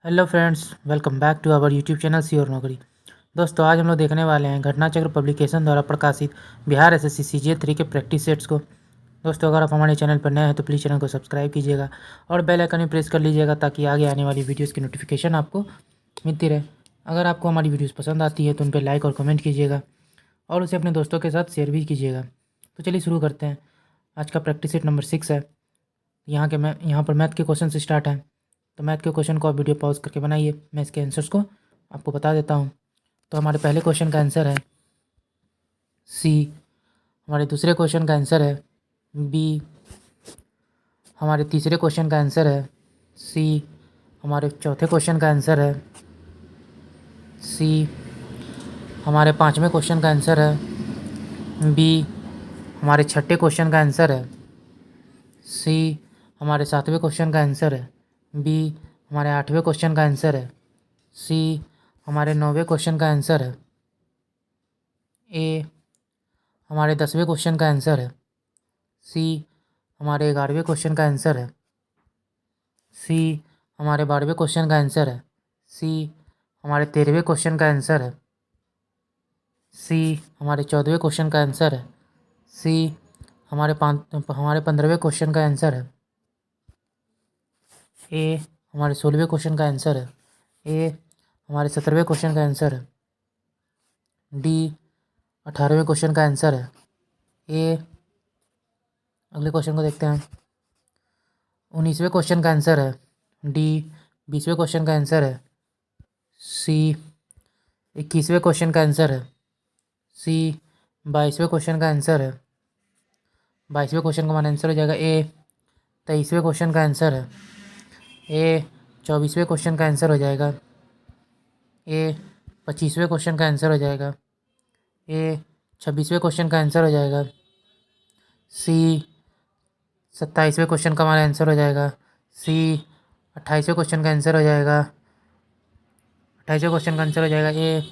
Hello friends, welcome back to our YouTube channel सी और नौकरी। दोस्तों, आज हम लोग देखने वाले हैं घटना चक्र पब्लिकेशन द्वारा प्रकाशित बिहार एसएससी सीजीएल 3 के प्रैक्टिस सेट्स को। दोस्तों, अगर आप हमारे चैनल पर नए हैं तो प्लीज़ चैनल को सब्सक्राइब कीजिएगा और बेल आइकन भी प्रेस कर लीजिएगा ताकि आगे आने वाली वीडियोज़ की नोटिफिकेशन आपको मिलती रहे। अगर आपको हमारी वीडियोज़ पसंद आती है तो उन पर लाइक और कमेंट कीजिएगा और उसे अपने दोस्तों के साथ शेयर भी कीजिएगा। तो चलिए शुरू करते हैं। आज का प्रैक्टिस सेट नंबर 6 है। यहाँ पर मैथ के क्वेश्चन से स्टार्ट है। तो मैथ के क्वेश्चन को आप वीडियो पॉज करके बनाइए, मैं इसके आंसर्स को आपको बता देता हूँ। तो हमारे पहले क्वेश्चन का आंसर है सी। हमारे दूसरे क्वेश्चन का आंसर है बी। हमारे तीसरे क्वेश्चन का आंसर है सी। हमारे चौथे क्वेश्चन का आंसर है सी। हमारे पाँचवें क्वेश्चन का आंसर है बी। हमारे छठे क्वेश्चन का आंसर है सी। हमारे सातवें क्वेश्चन का आंसर है बी। हमारे आठवें क्वेश्चन का आंसर है सी। हमारे नौवें क्वेश्चन का आंसर है ए। हमारे 10वें क्वेश्चन का आंसर है सी। हमारे 11वें क्वेश्चन का आंसर है सी। हमारे 12वें क्वेश्चन का आंसर है सी। हमारे 13वें क्वेश्चन का आंसर है सी। हमारे 14वें क्वेश्चन का आंसर है सी। हमारे 15वें क्वेश्चन का आंसर है ए। हमारे 16वें क्वेश्चन का आंसर है ए। हमारे 17वें क्वेश्चन का आंसर है डी। 18वें क्वेश्चन का आंसर है ए। अगले क्वेश्चन को देखते हैं। 19वें क्वेश्चन का आंसर है डी। 20वें क्वेश्चन का आंसर है सी। 21वें क्वेश्चन का आंसर है सी। 22वें क्वेश्चन का आंसर है 22वें क्वेश्चन का हमारा आंसर हो जाएगा ए। 23वें क्वेश्चन का आंसर है ए। 24वें क्वेश्चन का आंसर हो जाएगा ए। 25वें क्वेश्चन का आंसर हो जाएगा ए। 26वें क्वेश्चन का आंसर हो जाएगा सी। 27वें क्वेश्चन का हमारा आंसर हो जाएगा सी। 28वें क्वेश्चन का आंसर हो जाएगा 28वें क्वेश्चन का आंसर हो जाएगा ए।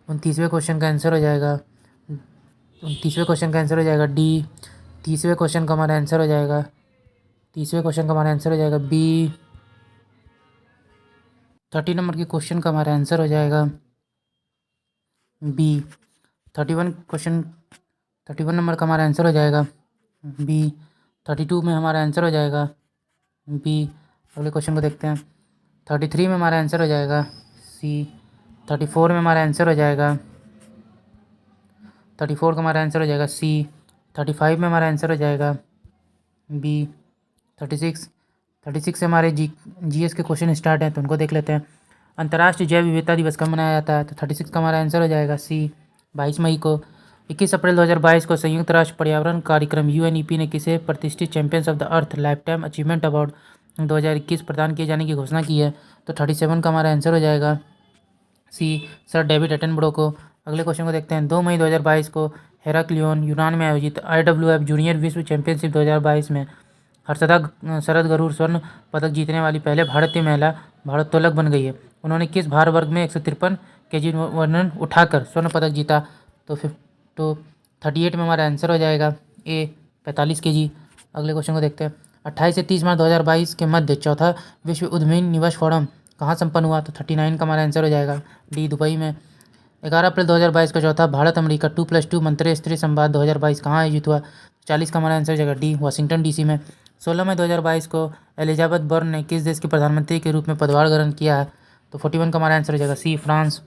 29वें क्वेश्चन का आंसर हो जाएगा 29वें क्वेश्चन का आंसर हो जाएगा डी। 30वें क्वेश्चन का हमारा आंसर हो जाएगा 30वें क्वेश्चन का हमारा आंसर हो जाएगा बी। 30 नंबर के क्वेश्चन का हमारा आंसर हो जाएगा बी। 31 नंबर का हमारा आंसर हो जाएगा बी। 32 में हमारा आंसर हो जाएगा बी। अगले क्वेश्चन को देखते हैं। 33 में हमारा आंसर हो जाएगा सी। 34 में हमारा आंसर हो जाएगा 34 का हमारा आंसर हो जाएगा सी। 35 में हमारा आंसर हो जाएगा बी। 36 से हमारे जीएस के क्वेश्चन स्टार्ट हैं तो उनको देख लेते हैं। अंतर्राष्ट्रीय जैव विविधता दिवस कब मनाया जाता है? तो 36 का हमारा आंसर हो जाएगा सी। 22 मई को। 21 अप्रैल 2022 को संयुक्त राष्ट्र पर्यावरण कार्यक्रम यूएनईपी ने किसे प्रतिष्ठित champions of the earth lifetime achievement award 2021 प्रदान किए जाने की घोषणा की है? तो 37 का हमारा आंसर हो जाएगा सी, सर डेविड एटनबरो को। अगले क्वेश्चन को देखते हैं। 2 मई 2022 को हेराक्लियोन यूनान में आयोजित IWF जूनियर विश्व चैंपियनशिप 2022 में हर्षदा शरद गरुड़ स्वर्ण पदक जीतने वाली पहले भारतीय महिला भारोत्तोलक बन गई है। उन्होंने किस भार वर्ग में 153 kg वजन उठाकर स्वर्ण पदक जीता? तो 38 में हमारा आंसर हो जाएगा ए, 45 kg। अगले क्वेश्चन को देखते हैं। 28 से 30 मार्च 2022 के मध्य चौथा विश्व उद्यमी निवेश फोरम कहाँ संपन्न हुआ? तो 39 का हमारा आंसर हो जाएगा डी, दुबई में। 11 अप्रैल 2022 का चौथा भारत अमेरिका 2+2 मंत्री स्तरीय संवाद 2022 कहाँ आयोजित हुआ? 40 का हमारा आंसर हो जाएगा डी, वाशिंगटन डीसी में। 16 मई 2022 को एलिजाबेथ बर्न ने किस देश के प्रधानमंत्री के रूप में पदभार ग्रहण किया है? तो 41 का हमारा आंसर हो जाएगा सी, फ्रांस।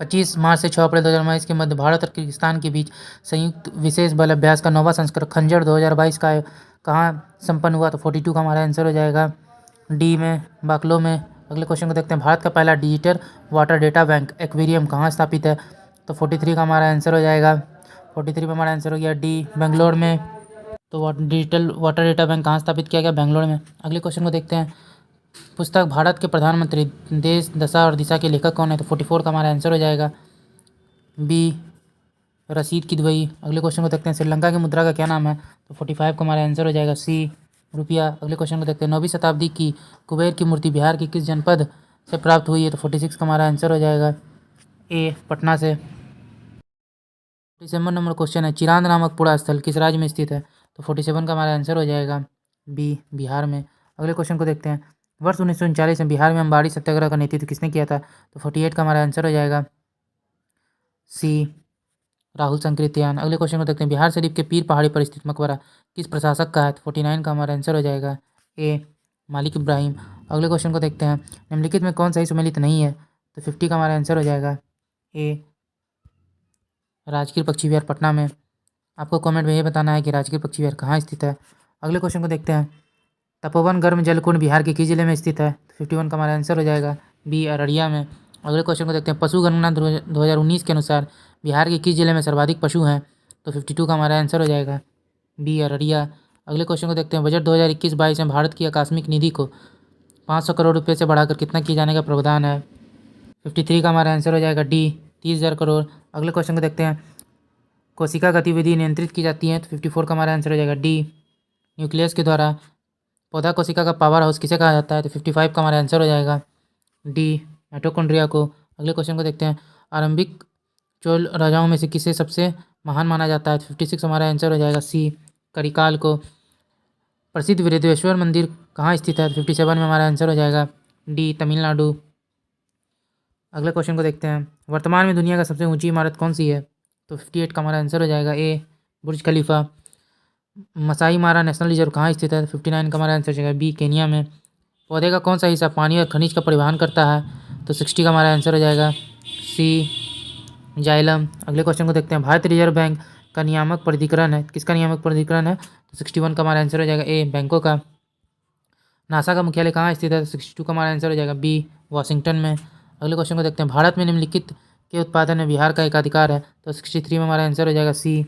25 मार्च से 6 अप्रैल 2022 के मध्य भारत और किर्गिस्तान के बीच संयुक्त विशेष बल अभ्यास का 9वां संस्करण खंजर 2022 का कहाँ संपन्न हुआ? तो 42 का हमारा आंसर हो जाएगा डी में, बाकलो में। अगले क्वेश्चन को देखते हैं। भारत का पहला digital water data bank aquarium कहाँ स्थापित है? तो 43 का हमारा आंसर हो जाएगा 43 में हमारा आंसर हो गया डी, बेंगलोर में। तो डिजिटल वाटर डेटा बैंक कहाँ स्थापित किया गया? बेंगलोर में। अगले क्वेश्चन को देखते हैं। पुस्तक भारत के प्रधानमंत्री देश दशा और दिशा के लेखक कौन है? तो 44 का हमारा आंसर हो जाएगा बी, रशीद किदवई। अगले क्वेश्चन को देखते हैं। श्रीलंका की मुद्रा का क्या नाम है? तो 45 का हमारा आंसर हो जाएगा सी, रुपया। अगले क्वेश्चन को देखते हैं। 9वीं शताब्दी की कुबेर की मूर्ति बिहार के किस जनपद से प्राप्त हुई है? तो 46 का हमारा आंसर हो जाएगा ए, पटना से। 47 नंबर क्वेश्चन है। चिरांद नामक पुरा स्थल किस राज्य में स्थित है? तो 47 का हमारा आंसर हो जाएगा बी, बिहार में। अगले क्वेश्चन को देखते हैं। वर्ष 1939 में बिहार में अम्बाड़ी सत्याग्रह का नेतृत्व किसने किया था? तो 48 का हमारा आंसर हो जाएगा सी, राहुल संकृत्यान। अगले क्वेश्चन को देखते हैं, बिहार शरीफ के पीर पहाड़ी पर स्थित मकबरा किस प्रशासक का है? तो 49 का हमारा आंसर हो जाएगा ए, मालिक इब्राहिम। अगले क्वेश्चन को देखते हैं, निम्नलिखित में कौन सा ही सम्मिलित नहीं है? तो 50 का हमारा आंसर हो जाएगा ए, राजगीर पक्षी विहार पटना में। आपको कमेंट में ये बताना है कि राजगीर पक्षी विहार कहाँ स्थित है। अगले क्वेश्चन को देखते हैं, तपोवन गर्म जलकुंड बिहार के किस जिले में स्थित है? तो 51 का हमारा आंसर हो जाएगा बी, अररिया में। अगले क्वेश्चन को देखते हैं, पशु गणना 2019 के अनुसार बिहार के किस जिले में सर्वाधिक पशु हैं? तो 52 का हमारा आंसर हो जाएगा बी, अररिया। अगले क्वेश्चन को देखते हैं, बजट 2021-22 में भारत की आकस्मिक निधि को 500 करोड़ रुपये से बढ़ाकर कितना किए जाने का प्रावधान है? 53 का हमारा आंसर हो जाएगा डी, 30,000 करोड़। अगले क्वेश्चन को देखते हैं, कोशिका गतिविधि नियंत्रित की जाती है? तो 54 का हमारा आंसर हो जाएगा डी, न्यूक्लियस के द्वारा। पौधा कोशिका का पावर हाउस किसे कहा जाता है? तो 55 का हमारा आंसर हो जाएगा डी, माइटोकॉन्ड्रिया को। अगले क्वेश्चन को देखते हैं, आरंभिक चोल राजाओं में से किसे सबसे महान माना जाता है? तो 56 हमारा आंसर हो जाएगा सी, करिकाल को। प्रसिद्ध वीरेश्वर मंदिर कहाँ स्थित है? तो 57 में हमारा आंसर हो जाएगा डी, तमिलनाडु। अगले क्वेश्चन को देखते हैं, वर्तमान में दुनिया का सबसे ऊंची इमारत कौन सी है? तो 58 का हमारा आंसर हो जाएगा ए, बुर्ज खलीफा। मसाई मारा नेशनल रिजर्व कहाँ स्थित है? 59 का हमारा आंसर हो जाएगा बी, केनिया में। पौधे का कौन सा हिस्सा पानी और खनिज का परिवहन करता है? तो 60 का हमारा आंसर हो जाएगा सी, जाइलम। अगले क्वेश्चन को देखते हैं, भारतीय रिजर्व बैंक का नियामक प्राधिकरण है, किसका नियामक प्राधिकरण है? तो 61 का हमारा आंसर हो जाएगा ए, बैंकों का। नासा का मुख्यालय कहाँ स्थित है? तो 62 का हमारा आंसर हो जाएगा बी, वाशिंगटन में। अगले क्वेश्चन को देखते हैं, भारत में निम्नलिखित के उत्पादन में बिहार का एकाधिकार है? तो 63 में हमारा आंसर हो जाएगा सी,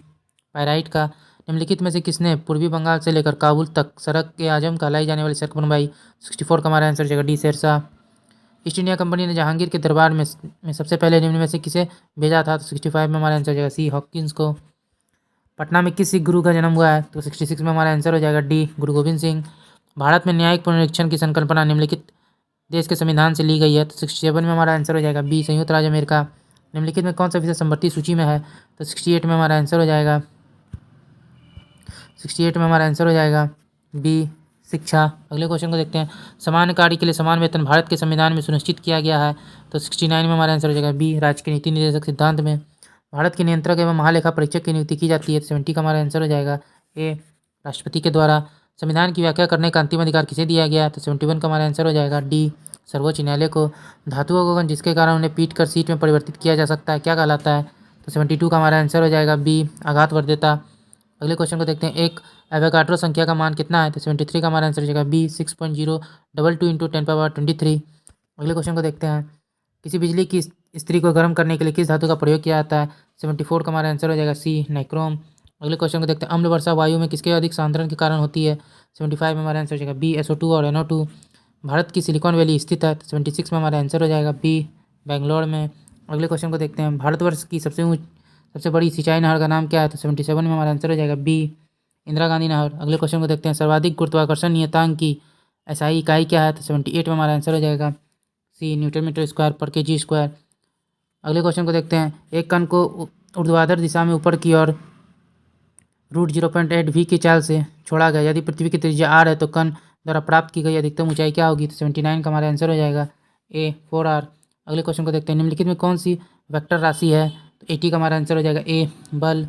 पायराइट का। निम्नलिखित में से किसने पूर्वी बंगाल से लेकर काबुल तक सड़क के आजम कहलाई जाने वाली सड़क बनवाई? 64 का हमारा आंसर हो जाएगा D, Shershah. East India Company ने जहांगीर के दरबार में सबसे पहले निम्न में से किसे भेजा था? तो 65 में हमारा आंसर हो जाएगा सी, हॉकिंस को। पटना में किस सिख गुरु का जन्म हुआ है? तो 66 में हमारा आंसर हो जाएगा डी, गुरु गोविंद सिंह। भारत में न्यायिक पुनरीक्षण की संकल्पना निम्नलिखित देश के संविधान से ली गई है? तो 67 में हमारा आंसर हो जाएगा बी, संयुक्त राज्य अमेरिका। निम्नलिखित में कौन सा विषय समवर्ती सूची में है? तो 68 में हमारा आंसर हो जाएगा 68 में हमारा आंसर हो जाएगा बी, शिक्षा। अगले क्वेश्चन को देखते हैं, समान कार्य के लिए समान वेतन भारत के संविधान में सुनिश्चित किया गया है? तो 69 में हमारा आंसर हो जाएगा बी, राज्य के नीति निर्देशक सिद्धांत में। भारत के नियंत्रक एवं महालेखा परीक्षक की नियुक्ति की जाती है? तो 70 का हमारा आंसर हो जाएगा ए, राष्ट्रपति के द्वारा। संविधान की व्याख्या करने का अंतिम अधिकार किसे दिया गया? तो 71 का हमारा आंसर हो जाएगा डी, सर्वोच्च न्यायालय को। धातुओं को जिसके कारण उन्हें पीट कर सीट में परिवर्तित किया जा सकता है क्या कहलाता है? तो 72 का हमारा आंसर हो जाएगा बी, आघातवर्ध्यता। अगले क्वेश्चन को देखते हैं, एक एवोगाड्रो संख्या का मान कितना है? तो 73 का हमारा आंसर हो जाएगा बी, 6.022 इंटू 10⁻23। अगले क्वेश्चन को देखते हैं, किसी बिजली की इस्त्री को गर्म करने के लिए किस धातु का प्रयोग किया जाता है? 74 का हमारा आंसर हो जाएगा सी, नाइक्रोम। अगले क्वेश्चन को देखते हैं, अम्ल वर्षा वायु में किसके अधिक सांद्रण के कारण होती है? 75 में हमारा आंसर हो जाएगा बी, SO2 और NO2। भारत की सिलिकॉन वैली स्थित है? तो 76 में हमारा आंसर हो जाएगा बी, बेंगलोर में। अगले क्वेश्चन को देखते हैं, भारतवर्ष की सबसे बड़ी सिंचाई नहर का नाम क्या है? तो 77 में हमारा आंसर हो जाएगा बी, इंदिरा गांधी नहर। अगले क्वेश्चन को देखते हैं, सर्वाधिक गुरुत्वाकर्षण नियतांक की SI इकाई क्या है? तो 78 में हमारा आंसर हो जाएगा सी, न्यूटन मीटर स्क्वायर पर केजी स्क्वायर। अगले क्वेश्चन को देखते हैं, एक कण को ऊर्ध्वाधर दिशा में ऊपर की ओर √0.8 v की चाल से छोड़ा गया, यदि पृथ्वी की त्रिज्या r है तो कण द्वारा प्राप्त की गई अधिकतम ऊंचाई क्या होगी? तो 79 का हमारा आंसर हो जाएगा ए, 4r। अगले क्वेश्चन को देखते हैं, निम्नलिखित में कौन सी वेक्टर राशि है? तो 80 का हमारा आंसर हो जाएगा ए, बल।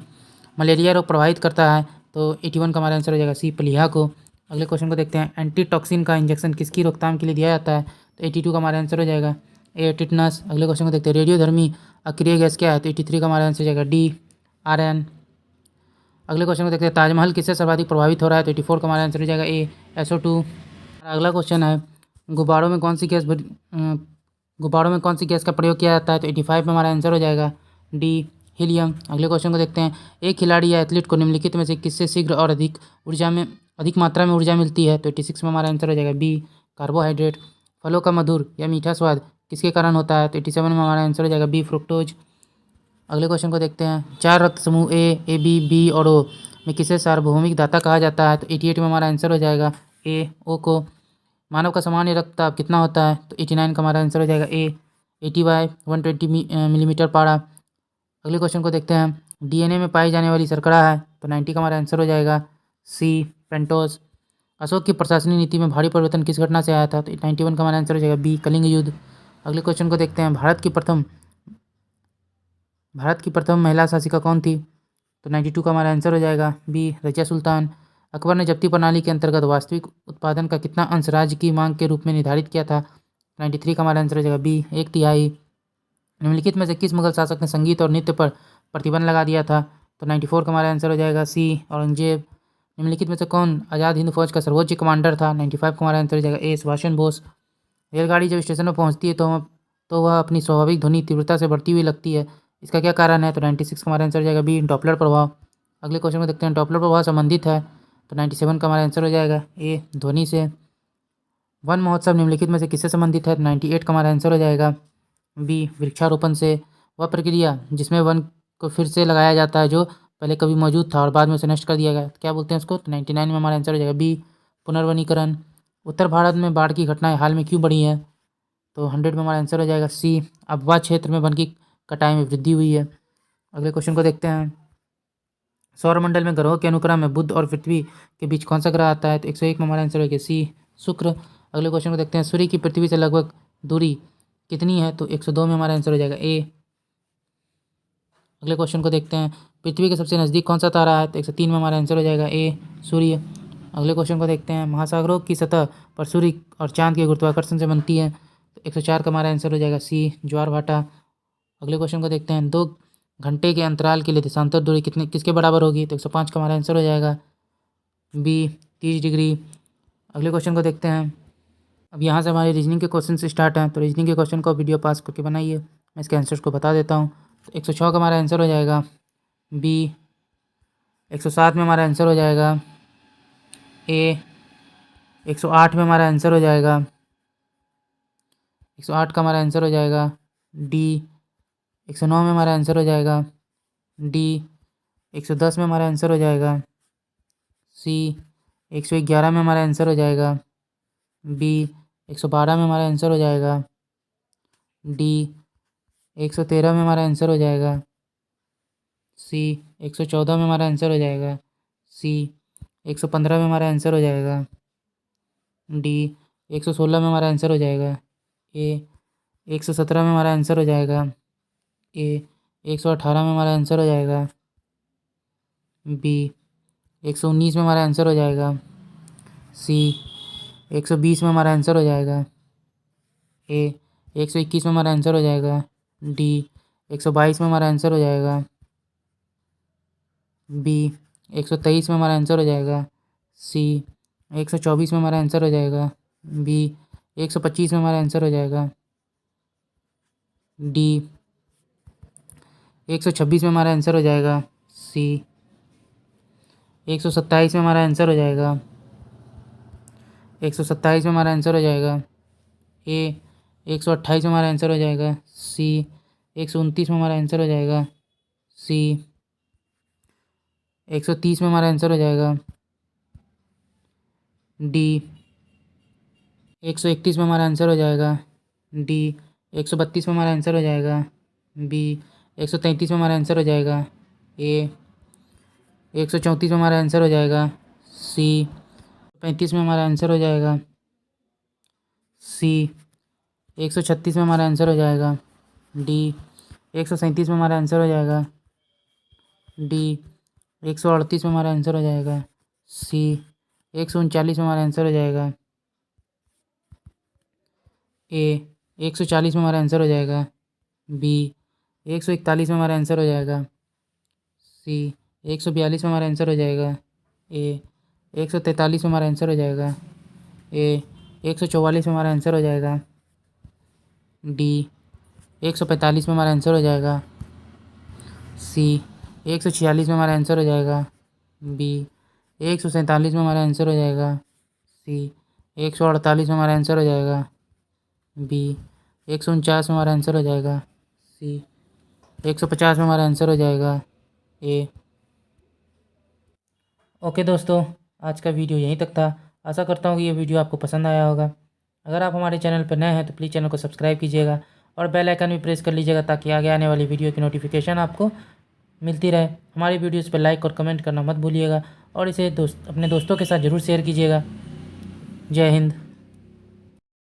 मलेरिया रोग प्रभावित करता है? तो 81 का हमारा आंसर हो जाएगा सी, प्लीहा को। अगले क्वेश्चन को देखते हैं, एंटीटॉक्सिन का इंजेक्शन किसकी रोकथाम के लिए दिया जाता है? तो 82 का हमारा आंसर हो जाएगा ए, टिटनस। अगले क्वेश्चन को देखते हैं, रेडियोधर्मी अक्रिय गैस क्या है? तो 83 का हमारा आंसर हो जाएगा डी, आर्यन। अगले क्वेश्चन को देखते हैं, ताजमहल किससे सर्वाधिक प्रभावित हो रहा है? तो 84 का हमारा आंसर हो जाएगा ए, SO2। अगला क्वेश्चन है, गुब्बारों में कौन सी गैस का प्रयोग किया जाता है? तो 85 में हमारा आंसर हो जाएगा डी, हीलियम। अगले क्वेश्चन को देखते हैं, एक खिलाड़ी या एथलीट को निम्नलिखित में से किससे शीघ्र और अधिक मात्रा में ऊर्जा मिलती है? तो 86 में हमारा आंसर हो जाएगा बी, कार्बोहाइड्रेट। फलों का मधुर या मीठा स्वाद किसके कारण होता है? तो 87 में हमारा आंसर हो जाएगा बी, फ्रुक्टोज। अगले क्वेश्चन को देखते हैं, चार रक्त समूह ए, बी और ओ में किसे सार्वभौमिक दाता कहा जाता है? तो 88 में हमारा आंसर हो जाएगा ए, ओ को। मानव का सामान्य रक्तचाप कितना होता है? तो 89 का हमारा आंसर हो जाएगा ए, 80/120 मिलीमीटर पारा। अगले क्वेश्चन को देखते हैं, DNA में पाई जाने वाली शर्करा है? तो 90 का हमारा आंसर हो जाएगा सी, पेंटोज। अशोक की प्रशासनिक नीति में भारी परिवर्तन किस घटना से आया था? तो 91 का हमारा आंसर हो जाएगा बी, कलिंग युद्ध। अगले क्वेश्चन को देखते हैं। भारत की प्रथम महिला शासिका कौन थी? तो 92 का हमारा आंसर हो जाएगा बी, रजिया सुल्तान। अकबर ने जब्ती प्रणाली के अंतर्गत वास्तविक उत्पादन का कितना अंश राज्य की मांग के रूप में निर्धारित किया था? 93 का हमारा आंसर हो जाएगा बी, 1/3। निम्नलिखित में से किस मुगल शासक ने संगीत और नृत्य पर प्रतिबंध लगा दिया था? तो 94 का हमारा आंसर हो जाएगा सी, औरंगजेब। निम्नलिखित में से कौन आज़ाद हिंद फौज का सर्वोच्च कमांडर था? 95 का हमारा आंसर हो जाएगा ए, सुभाष चंद्र बोस। रेलगाड़ी जब स्टेशन पर पहुंचती है तो वह अपनी स्वाभाविक ध्वनि तीव्रता से बढ़ती हुई लगती है, इसका क्या कारण है? तो 96 का हमारा आंसर हो जाएगा बी, डॉपलर प्रभाव। अगले क्वेश्चन को देखते हैं। डॉपलर प्रभाव संबंधित है, तो 97 का हमारा आंसर हो जाएगा ए, ध्वनि से। वन महोत्सव निम्नलिखित में से किससे संबंधित है? तो 98 का हमारा आंसर हो जाएगा बी, वृक्षारोपण से। वह प्रक्रिया जिसमें वन को फिर से लगाया जाता है जो पहले कभी मौजूद था और बाद में उसे नष्ट कर दिया गया, क्या बोलते हैं उसको? तो 99 में हमारा आंसर हो जाएगा बी, पुनर्वनीकरण। उत्तर भारत में बाढ़ की घटनाएं हाल में क्यों बढ़ी है? तो 100 में हमारा आंसर हो जाएगा सी, अफवाह क्षेत्र में वन की कटाई में वृद्धि हुई है। अगले क्वेश्चन को देखते हैं। सौरमंडल में ग्रहों के अनुक्रम में बुध और पृथ्वी के बीच कौन सा ग्रह आता है? तो 101 में हमारा आंसर हो गया सी, शुक्र। अगले क्वेश्चन को देखते हैं। सूर्य की पृथ्वी से लगभग दूरी कितनी है? तो 102 में हमारा आंसर हो जाएगा ए। अगले क्वेश्चन को देखते हैं। पृथ्वी के सबसे नज़दीक कौन सा तारा है? तो 103 में हमारा आंसर हो जाएगा ए, सूर्य। अगले क्वेश्चन को देखते हैं। महासागरों की सतह पर सूर्य और चांद के गुरुत्वाकर्षण से बनती है, तो 104 का हमारा आंसर हो जाएगा सी, ज्वार भाटा। अगले क्वेश्चन को देखते हैं। 2 घंटे के अंतराल के लिए देशांतर दूरी किसके बराबर होगी? तो 105 का हमारा आंसर हो जाएगा बी, 30 डिग्री। अगले क्वेश्चन को देखते हैं। अब यहाँ से हमारे रीजनिंग के क्वेश्चन से स्टार्ट हैं, तो रीजनिंग के क्वेश्चन को वीडियो पास करके बनाइए। मैं इसके आंसर्स को बता देता हूँ। तो 106 का हमारा आंसर हो जाएगा बी। 107 में हमारा आंसर हो जाएगा ए। 108 में हमारा आंसर हो जाएगा 108 का हमारा आंसर हो जाएगा डी। 109 में हमारा आंसर हो जाएगा डी। 110 में हमारा आंसर हो जाएगा सी। 111 में हमारा आंसर हो जाएगा बी। 112 में हमारा आंसर हो जाएगा डी। 113 में हमारा आंसर हो जाएगा सी। 114 में हमारा आंसर हो जाएगा सी। 115 में हमारा आंसर हो जाएगा डी। 116 में हमारा आंसर हो जाएगा ए। 117 में हमारा आंसर हो जाएगा ए। 118 में हमारा आंसर हो जाएगा बी। 119 में हमारा आंसर हो जाएगा सी। 120 में हमारा आंसर हो जाएगा ए। 121 में हमारा आंसर हो जाएगा डी। 122 में हमारा आंसर हो जाएगा बी। 123 में हमारा आंसर हो जाएगा सी। 124 में हमारा आंसर हो जाएगा बी। 125 में हमारा आंसर हो जाएगा डी। 126 में हमारा आंसर हो जाएगा सी। 127 में हमारा आंसर हो जाएगा 127 में हमारा आंसर हो जाएगा ए। 128 में हमारा आंसर हो जाएगा सी। 129 में हमारा आंसर हो जाएगा सी। 130 में हमारा आंसर हो जाएगा डी। 131 में हमारा आंसर हो जाएगा डी। 132 में हमारा आंसर हो जाएगा बी। 133 में हमारा आंसर हो जाएगा ए। 134 में हमारा आंसर हो जाएगा सी। 35 में हमारा आंसर हो जाएगा सी। 136 में हमारा आंसर हो जाएगा डी। 137 में हमारा आंसर हो जाएगा डी। 138 में हमारा आंसर हो जाएगा सी। 139 में हमारा आंसर हो जाएगा ए। 140 में हमारा आंसर हो जाएगा बी। 141 में हमारा आंसर हो जाएगा सी। 142 में हमारा आंसर हो जाएगा ए। 143 में हमारा आंसर हो जाएगा ए। 144 में हमारा आंसर हो जाएगा डी। 145 में हमारा आंसर हो जाएगा सी। 146 में हमारा आंसर हो जाएगा बी। 147 में हमारा आंसर हो जाएगा सी। 148 में हमारा आंसर हो जाएगा बी। 149 में हमारा आंसर हो जाएगा सी। 150 में हमारा आंसर हो जाएगा ए। ओके दोस्तों, आज का वीडियो यहीं तक था। आशा करता हूँ कि ये वीडियो आपको पसंद आया होगा। अगर आप हमारे चैनल पर नए हैं तो प्लीज़ चैनल को सब्सक्राइब कीजिएगा और बेल आइकन भी प्रेस कर लीजिएगा ताकि आगे आने वाली वीडियो की नोटिफिकेशन आपको मिलती रहे। हमारी वीडियोस पर लाइक और कमेंट करना मत भूलिएगा और इसे अपने दोस्तों के साथ ज़रूर शेयर कीजिएगा। जय हिंद।